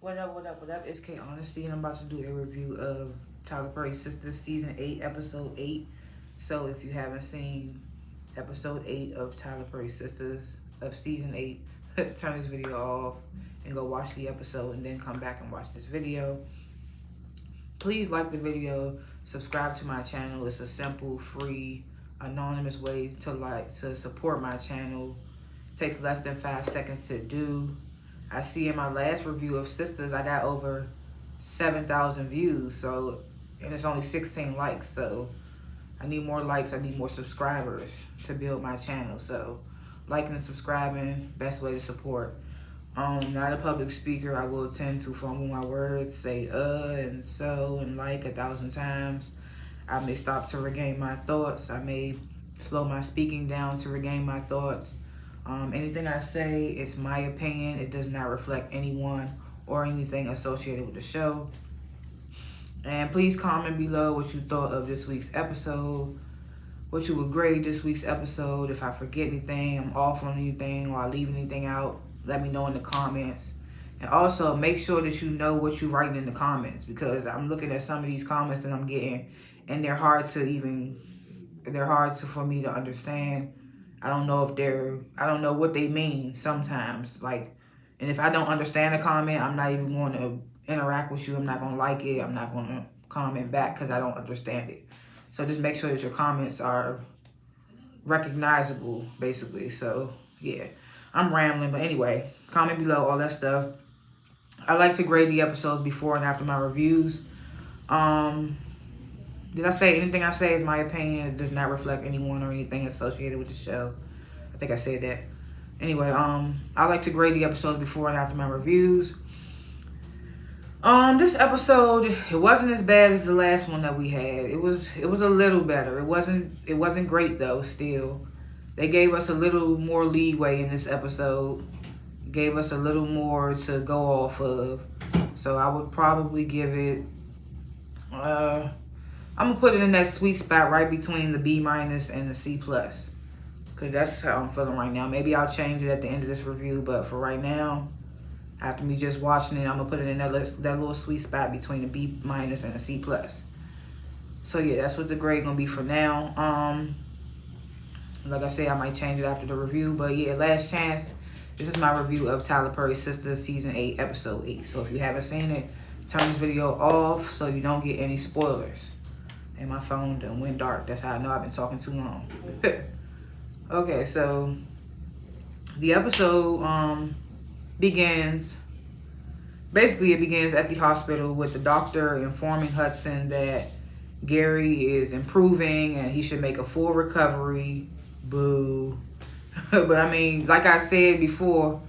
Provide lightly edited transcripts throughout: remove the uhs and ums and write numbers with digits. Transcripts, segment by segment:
What up, what up, what up? It's K.Honesty, and I'm about to do a review of Tyler Perry's Sistas Season 8, Episode 8. So if you haven't seen Episode 8 of Tyler Perry's Sistas of Season 8, turn this video off and go watch the episode and then come back and watch this video. Please like the video, subscribe to my channel. It's a simple, free, anonymous way to support my channel. It takes less than 5 seconds to do. I see in my last review of Sistas, I got over 7,000 views, and it's only 16 likes, so I need more likes, I need more subscribers to build my channel. So liking and subscribing, best way to support. Not a public speaker. I will tend to fumble my words, say and so and like 1,000 times. I may stop to regain my thoughts. I may slow my speaking down to regain my thoughts. Anything I say, it's my opinion. It does not reflect anyone or anything associated with the show. And please comment below what you thought of this week's episode, what you would grade this week's episode. If I forget anything, I'm off on anything, or I leave anything out, let me know in the comments. And also, make sure that you know what you're writing in the comments, because I'm looking at some of these comments that I'm getting, and they're hard for me to understand. I don't know what they mean sometimes. And if I don't understand a comment, I'm not even going to interact with you. I'm not going to like it. I'm not going to comment back because I don't understand it. So just make sure that your comments are recognizable, basically. So, yeah, I'm rambling. But anyway, comment below, all that stuff. I like to grade the episodes before and after my reviews. Did I say anything I say is my opinion? It does not reflect anyone or anything associated with the show. I think I said that. Anyway, I like to grade the episodes before and after my reviews. This episode, it wasn't as bad as the last one that we had. It was a little better. It wasn't great though. Still, they gave us a little more leeway in this episode. Gave us a little more to go off of. So I would probably give it. I'm gonna put it in that sweet spot right between the B- and the C+. Because that's how I'm feeling right now. Maybe I'll change it at the end of this review, but for right now, after me just watching it, I'm gonna put it in that little sweet spot between the B- and the C+. So yeah, that's what the grade gonna be for now. Like I said, I might change it after the review, but yeah, last chance. This is my review of Tyler Perry's Sistas Season 8, Episode 8. So if you haven't seen it, turn this video off so you don't get any spoilers. And my phone done went dark. That's how I know I've been talking too long. Okay, so the episode begins. Basically, it begins at the hospital with the doctor informing Hudson that Gary is improving and he should make a full recovery. Boo. But I mean, like I said before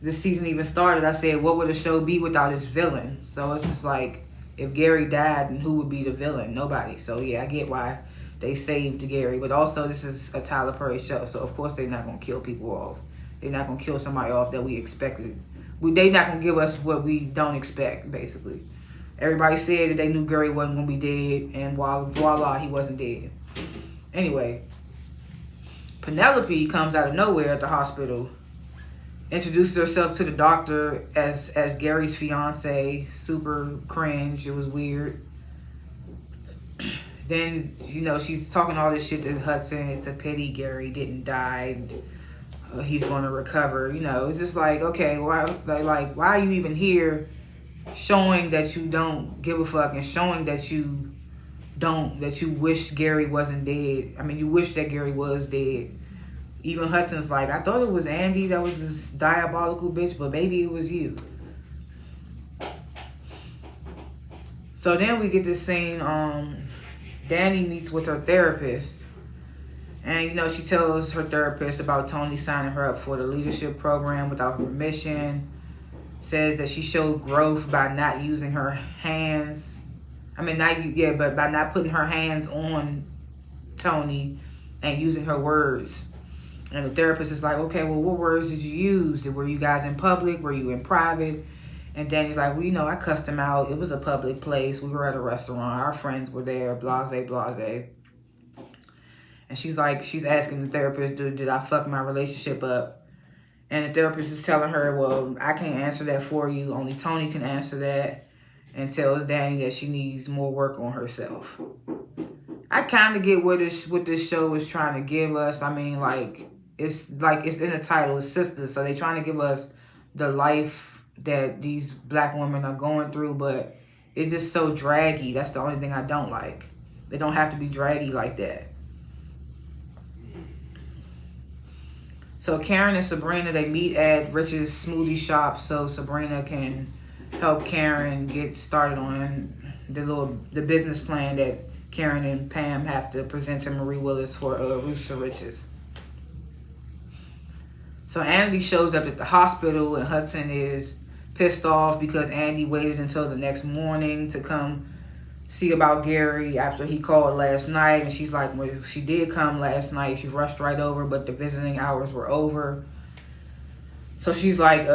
this season even started, I said, what would the show be without its villain? So it's just like, if Gary died, then who would be the villain? Nobody. So yeah, I get why they saved Gary. But also, this is a Tyler Perry show, so of course they're not going to kill people off. They're not going to kill somebody off that we expected. They're not going to give us what we don't expect, basically. Everybody said that they knew Gary wasn't going to be dead, and voila, he wasn't dead. Anyway, Penelope comes out of nowhere at the hospital, introduces herself to the doctor as Gary's fiance. Super cringe. It was weird. Then, she's talking all this shit to Hudson. It's a pity Gary didn't die. He's going to recover. Just like, okay, why are you even here, showing that you don't give a fuck and showing that you wish Gary wasn't dead. I mean, you wish that Gary was dead. Even Hudson's like, I thought it was Andy that was this diabolical bitch, but maybe it was you. So then we get this scene, Danny meets with her therapist. And, she tells her therapist about Tony signing her up for the leadership program without her permission. Says that she showed growth by not using her hands. But by not putting her hands on Tony and using her words. And the therapist is like, okay, well, what words did you use? Were you guys in public? Were you in private? And Danny's like, well, I cussed him out. It was a public place. We were at a restaurant. Our friends were there. Blase, blase. And she's asking the therapist, did I fuck my relationship up? And the therapist is telling her, well, I can't answer that for you. Only Tony can answer that. And tells Danny that she needs more work on herself. I kind of get what this show is trying to give us. I mean, it's in the title, it's Sistas. So they trying to give us the life that these black women are going through. But it's just so draggy. That's the only thing I don't like. They don't have to be draggy like that. So Karen and Sabrina, they meet at Rich's smoothie shop so Sabrina can help Karen get started on the business plan that Karen and Pam have to present to Marie Willis for Roots to Riches. So Andy shows up at the hospital and Hudson is pissed off because Andy waited until the next morning to come see about Gary after he called last night. And she's like, well, she did come last night. She rushed right over, but the visiting hours were over. So she's like,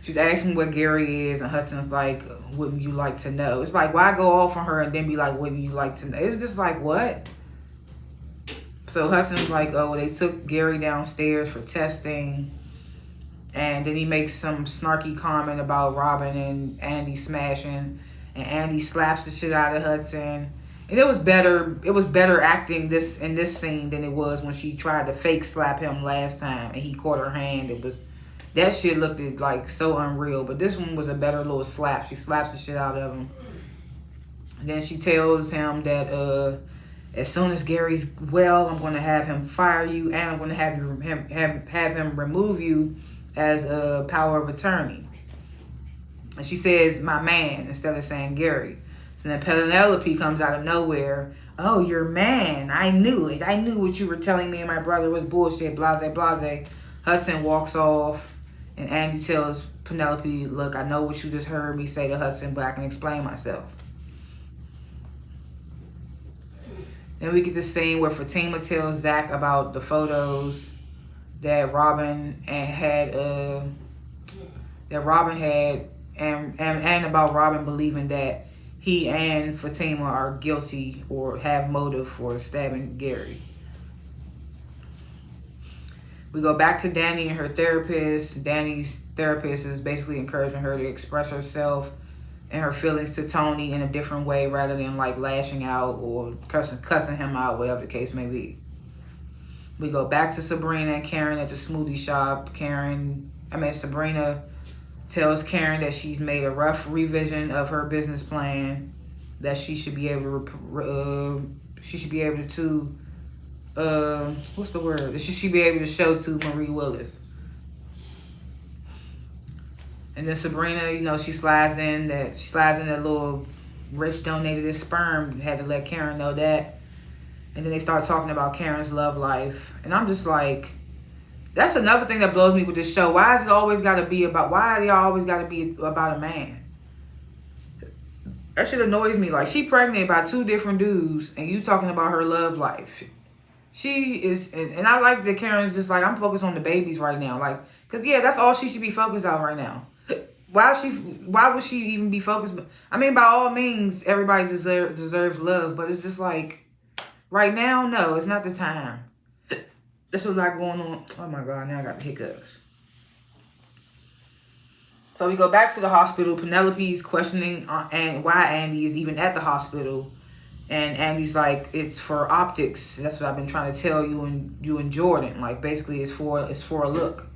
she's asking what Gary is, and Hudson's like, wouldn't you like to know? It's like, why go off on her and then be like, wouldn't you like to know? It was just like, what? So Hudson's like, oh, they took Gary downstairs for testing. And then he makes some snarky comment about Robin and Andy smashing. And Andy slaps the shit out of Hudson. And it was better acting in this scene than it was when she tried to fake slap him last time and he caught her hand. That shit looked like so unreal. But this one was a better little slap. She slaps the shit out of him. And then she tells him that as soon as Gary's well, I'm going to have him fire you, and I'm going to have him remove you as a power of attorney. And she says, my man, instead of saying Gary. So then Penelope comes out of nowhere. Oh, your man. I knew it. I knew what you were telling me and my brother was bullshit, blase, blase. Hudson walks off, and Andy tells Penelope, look, I know what you just heard me say to Hudson, but I can explain myself. Then we get the scene where Fatima tells Zach about the photos that Robin had, and about Robin believing that he and Fatima are guilty or have motive for stabbing Gary. We go back to Danny and her therapist. Danny's therapist is basically encouraging her to express herself and her feelings to Tony in a different way rather than like lashing out or cussing him out, whatever the case may be. We go back to Sabrina and Karen at the smoothie shop. Sabrina tells Karen that she's made a rough revision of her business plan, that she should be able to she should be able to show to Marie Willis. And then Sabrina, she slides in that little Rich donated his sperm, had to let Karen know that. And then they start talking about Karen's love life. And I'm just like, that's another thing that blows me with this show. Why do they always got to be about a man? That shit annoys me. Like, she pregnant by 2 different dudes and you talking about her love life. She is, and I like that Karen's just like, I'm focused on the babies right now. Like, cause yeah, that's all she should be focused on right now. Why would she even be focused? I mean, by all means, everybody deserves love, but it's just like, right now, no, it's not the time. There's a lot going on. Oh my God, now I got the hiccups. So we go back to the hospital. Penelope's questioning why Andy is even at the hospital. And Andy's like, it's for optics. That's what I've been trying to tell you and Jordan. Like, basically, it's for a look.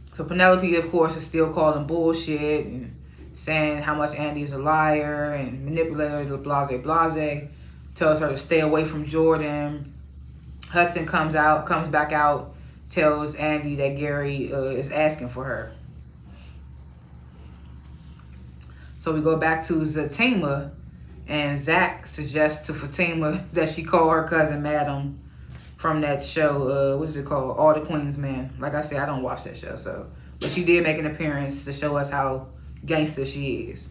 So Penelope, of course, is still calling bullshit and saying how much Andy is a liar and manipulator, blase. Tells her to stay away from Jordan. Hudson comes back out, tells Andy that Gary is asking for her. So we go back to Fatima, and Zach suggests to Fatima that she call her cousin Madam from that show, what's it called? All the Queen's Men. Like I said, I don't watch that show, but she did make an appearance to show us how gangster she is.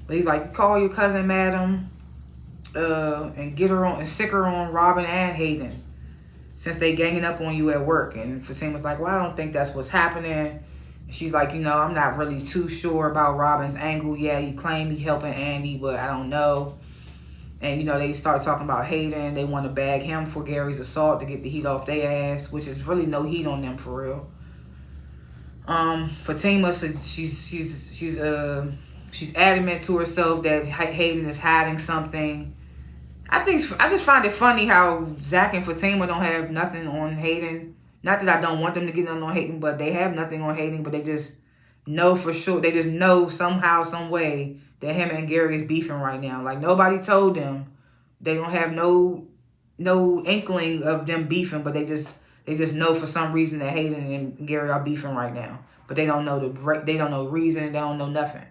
But he's like, call your cousin Madam, and get her on and sick her on Robin and Hayden, since they ganging up on you at work. And Fatima's like, well, I don't think that's what's happening. And she's like, I'm not really too sure about Robin's angle. Yeah, he claimed he's helping Andy, but I don't know. And, they start talking about Hayden. They want to bag him for Gary's assault to get the heat off their ass, which is really no heat on them for real. Fatima said she's adamant to herself that Hayden is hiding something. I just find it funny how Zach and Fatima don't have nothing on Hayden. Not that I don't want them to get nothing on Hayden, but they have nothing on Hayden. But they just know for sure. They just know somehow, some way that him and Gary is beefing right now. Like nobody told them. They don't have no inkling of them beefing, but they just know for some reason that Hayden and Gary are beefing right now. But they don't know the reason. They don't know nothing.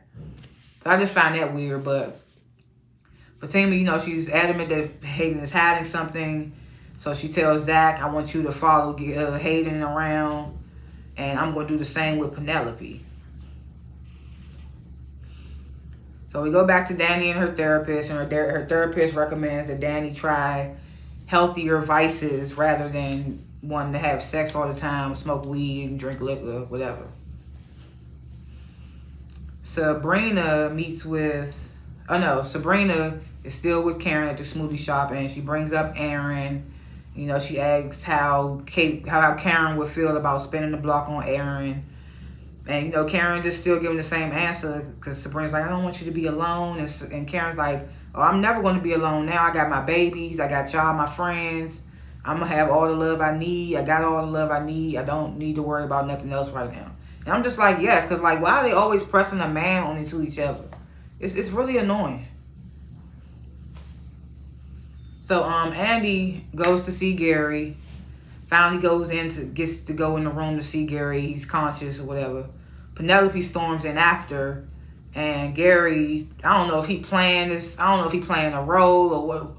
So I just find that weird. But Fatima, she's adamant that Hayden is hiding something. So she tells Zach, I want you to follow Hayden around. And I'm going to do the same with Penelope. So we go back to Danny and her therapist. And her therapist recommends that Danny try healthier vices rather than wanting to have sex all the time, smoke weed, and drink liquor, whatever. Sabrina is still with Karen at the smoothie shop, and she brings up Aaron. She asks how Karen would feel about spinning the block on Aaron. And, Karen just still giving the same answer because Sabrina's like, I don't want you to be alone. And Karen's like, oh, I'm never going to be alone now. I got my babies. I got y'all, my friends. I'm going to have all the love I need. I got all the love I need. I don't need to worry about nothing else right now. And I'm just like, yes, because, why are they always pressing a man onto each other? It's really annoying. So Andy goes to see Gary. Finally gets to go in the room to see Gary. He's conscious or whatever. Penelope storms in after, and Gary, I don't know if he planned this. I don't know if he playing a role or what.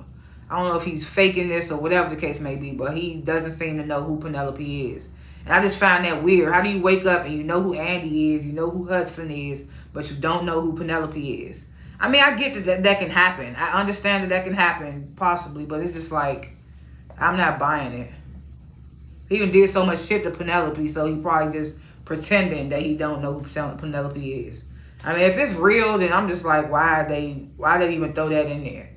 I don't know if he's faking this or whatever the case may be, but he doesn't seem to know who Penelope is. And I just find that weird. How do you wake up and you know who Andy is, you know who Hudson is, but you don't know who Penelope is? I mean, I get that can happen. I understand that can happen, possibly, but it's just like, I'm not buying it. He done did so much shit to Penelope, so he probably just pretending that he don't know who Penelope is. I mean, if it's real, then I'm just like, why they even throw that in there?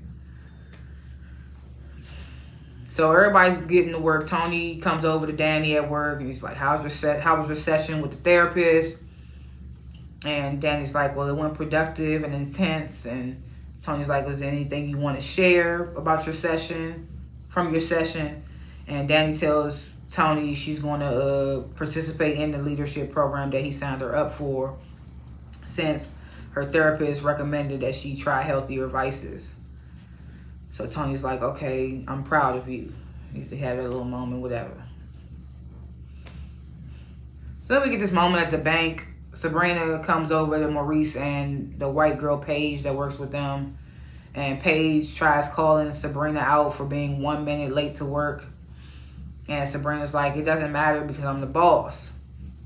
So everybody's getting to work. Tony comes over to Danny at work, and he's like, how was your session with the therapist? And Danny's like, well, it went productive and intense. And Tony's like, was there anything you want to share about your session, from your session? And Danny tells Tony she's going to participate in the leadership program that he signed her up for, since her therapist recommended that she try healthier vices. So Tony's like, okay, I'm proud of you. They had a little moment, whatever. So then we get this moment at the bank. Sabrina comes over to Maurice and the white girl Paige that works with them. And Paige tries calling Sabrina out for being 1 minute late to work. And Sabrina's like, it doesn't matter because I'm the boss.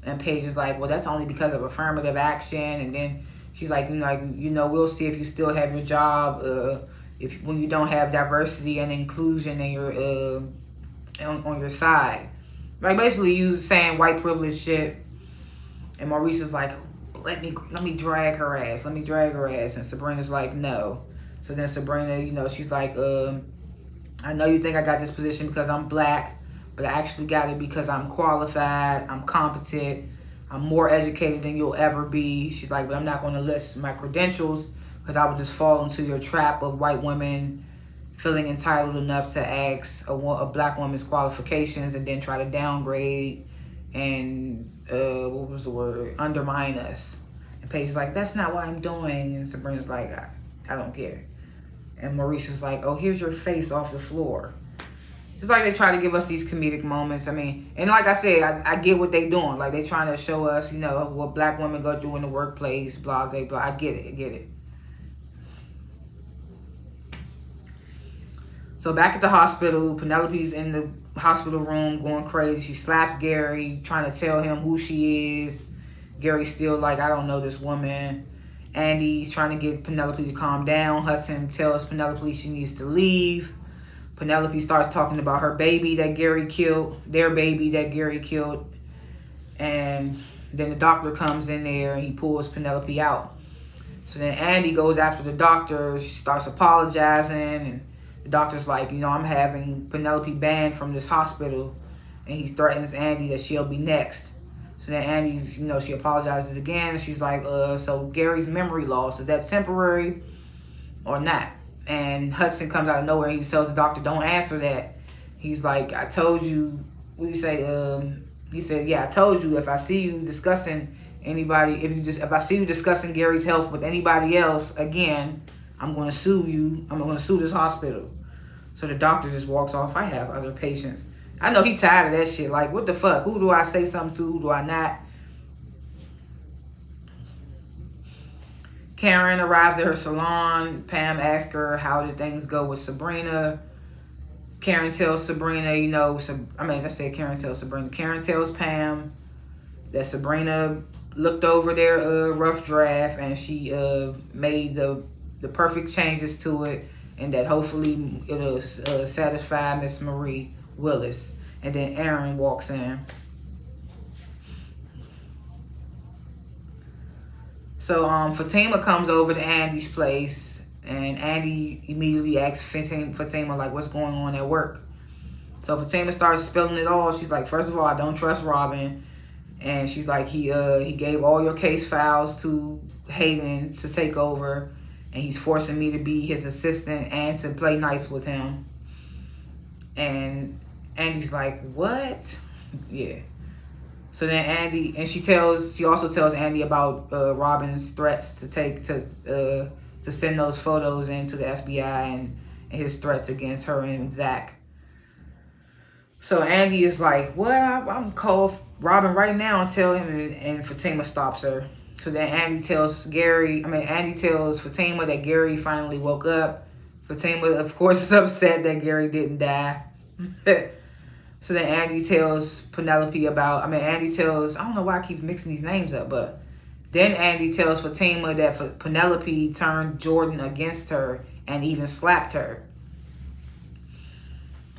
And Paige is like, well, that's only because of affirmative action. And then she's like, we'll see if you still have your job when you don't have diversity and inclusion in your on your side. Like basically you saying white privilege shit. And Maurice is like, let me drag her ass. Let me drag her ass. And Sabrina's like, no. So then Sabrina, she's like, I know you think I got this position because I'm black, but I actually got it because I'm qualified, I'm competent, I'm more educated than you'll ever be. She's like, but I'm not going to list my credentials because I would just fall into your trap of white women feeling entitled enough to ask a black woman's qualifications and then try to downgrade and undermine us. And Paige is like, that's not what I'm doing. And Sabrina's like, I don't care. And Maurice is like, oh, here's your face off the floor. It's like they try to give us these comedic moments. I mean, and like I said, I get what they doing. Like they trying to show us, what black women go through in the workplace, blah, blah, blah. I get it. So back at the hospital, Penelope's in the hospital room going crazy. She slaps Gary, trying to tell him who she is. Gary's still like, I don't know this woman. Andy's trying to get Penelope to calm down. Hudson tells Penelope she needs to leave. Penelope starts talking about her baby that Gary killed, their baby that Gary killed. And then the doctor comes in there and he pulls Penelope out. So then Andy goes after the doctor. She starts apologizing, and the doctor's like, I'm having Penelope banned from this hospital. And he threatens Andy that she'll be next. So then Andy, she apologizes again. She's like, so Gary's memory loss, is that temporary or not? And Hudson comes out of nowhere. He tells the doctor, don't answer that. He's like, I told you, what do you say? He said, yeah, I told you if I see you discussing if I see you discussing Gary's health with anybody else again, I'm going to sue you. I'm going to sue this hospital. So the doctor just walks off. I have other patients. I know he tired of that shit. Like, what the fuck? Who do I say something to? Who do I not? Karen arrives at her salon. Pam asks her, how did things go with Sabrina? Karen tells Sabrina, Karen tells Sabrina. Karen tells Pam that Sabrina looked over their rough draft and she made the perfect changes to it, and that hopefully it'll satisfy Miss Marie Willis. And then Aaron walks in. So Fatima comes over to Andy's place, and Andy immediately asks Fatima like, what's going on at work? So Fatima starts spilling it all. She's like, first of all, I don't trust Robin. And she's like, he gave all your case files to Hayden to take over, and he's forcing me to be his assistant and to play nice with him. And Andy's like, what? Yeah. So then she also tells Andy about Robin's threats to send those photos into the FBI and his threats against her and Zach. So Andy is like, what? I'm call Robin right now and tell him, and Fatima stops her. So then Andy tells Fatima that Gary finally woke up. Fatima, of course, is upset that Gary didn't die. So then Andy tells I don't know why I keep mixing these names up, but then Andy tells Fatima that Penelope turned Jordan against her and even slapped her.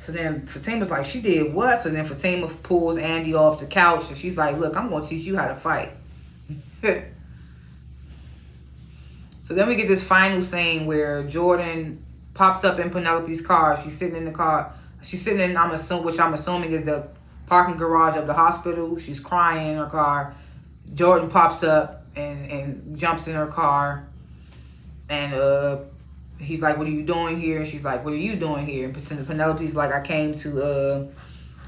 So then Fatima's like, she did what? So then Fatima pulls Andy off the couch and she's like, look, I'm going to teach you how to fight. So then we get this final scene where Jordan pops up in Penelope's car. She's sitting in the car. She's sitting in, which I'm assuming is the parking garage of the hospital. She's crying in her car. Jordan pops up and jumps in her car. And he's like, what are you doing here? And she's like, what are you doing here? And Penelope's like, I came to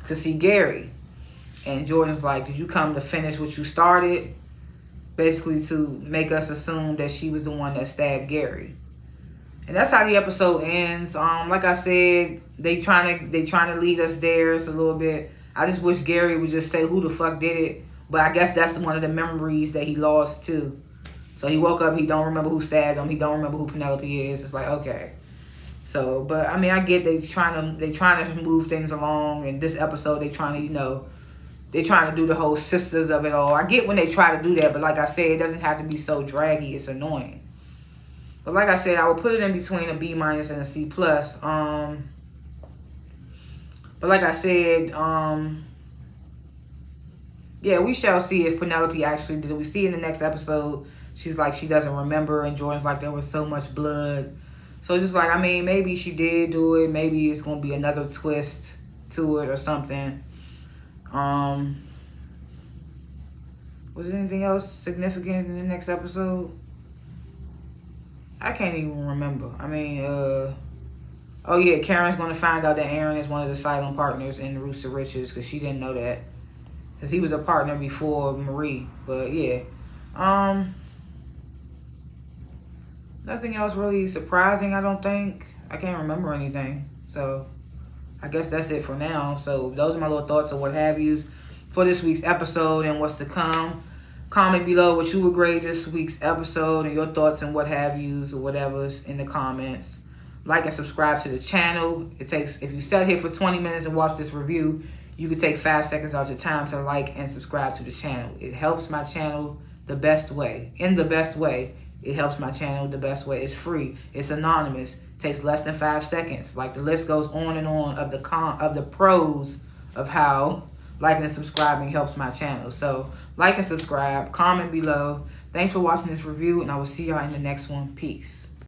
see Gary. And Jordan's like, did you come to finish what you started? Basically to make us assume that she was the one that stabbed Gary. And that's how the episode ends. Like I said, they trying to lead us there. It's a little bit. I just wish Gary would just say who the fuck did it. But I guess that's one of the memories that he lost too. So he woke up, he don't remember who stabbed him. He don't remember who Penelope is. It's like, okay. So, but I mean, I get they trying to move things along. And this episode, they trying to do the whole sisters of it all. I get when they try to do that, but like I said, it doesn't have to be so draggy. It's annoying. But like I said, I would put it in between a B- and a C+. But like I said, yeah, we shall see if Penelope actually did. We see in the next episode, she's like, she doesn't remember, and Jordan's like, there was so much blood. So it's just like, I mean, maybe she did do it. Maybe it's going to be another twist to it or something. Was there anything else significant in the next episode? I can't even remember. I mean, oh yeah, Karen's going to find out that Aaron is one of the silent partners in the Roots of Riches because she didn't know that. Because he was a partner before Marie. But yeah. Nothing else really surprising, I don't think. I can't remember anything. So I guess that's it for now. So those are my little thoughts or what have yous for this week's episode and what's to come. Comment below what you would grade this week's episode and your thoughts and what have yous or whatever's in the comments. Like and subscribe to the channel. If you sat here for 20 minutes and watched this review, you can take 5 seconds out your time to like and subscribe to the channel. It helps my channel the best way. In the best way, it helps my channel the best way. It's free. It's anonymous. It takes less than 5 seconds. Like the list goes on and on of the pros of how liking and subscribing helps my channel. So like and subscribe. Comment below. Thanks for watching this review, and I will see y'all in the next one. Peace.